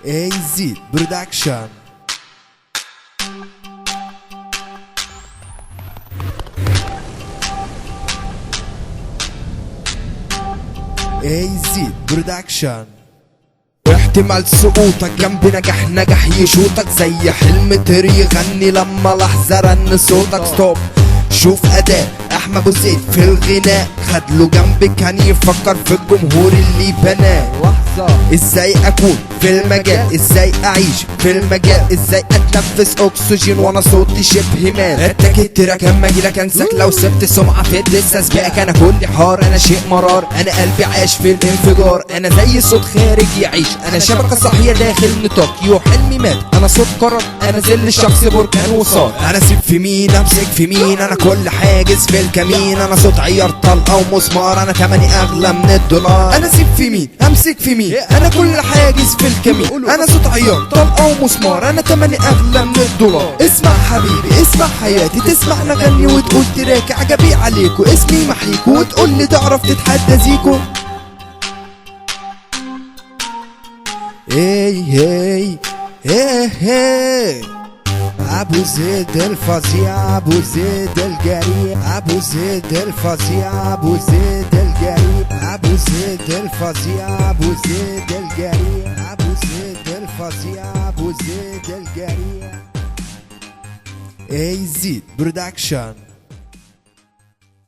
AZ Production. AZ Production. احتمال سقوطك جنب نجح يشوطك زي حلم طير يغني لما لحظة رن صوتك. ستوب، شوف أداء أحمد أبو زيد في الغناء، خدله جنب كان يفكر في الجمهور اللي بناه. ازاي اكون في المجال، ازاي اعيش في المجال، ازاي اتنفس اكسجين وانا صوتي شبه مات. اتاكدت تراك اما اجيلك انساك، لو سبت سمعة في لسه سباقك. انا كل حار، انا شيء مرار، انا قلبي عايش في الانفجار، انا زي صوت خارج يعيش، انا شبكة صحية داخل نطاق. يو حلمي مات، انا صوت قرر، انا ذل الشخص بركان وصار. انا سيب في مين امسك في مين، انا كل حاجز في الكمين، انا صوت عيار طلقة ومسمار، انا تمني اغلى من الدولار. انا سيب في مين امسك في مين، انا كل حاجز في الكمين، انا صوت عيار طلقة ومسمار، انا تمني اغلى من الدولار. اسمع حبيبي اسمع حياتي، تسمع نغني وتقول تراك عجبي عليكو، اسمي محيكو وتقول لي تعرف تتحدى زيكو. هي هي هي هي ابو زيد الفظيع، ابو زيد الجريء، ابو زيد الفظيع، ابو زيد الجريء، ابو زيد الفظيع، ابو زيد الجريء، ابو زيد الفظيع، ابو زيد الجريء. AZ Production.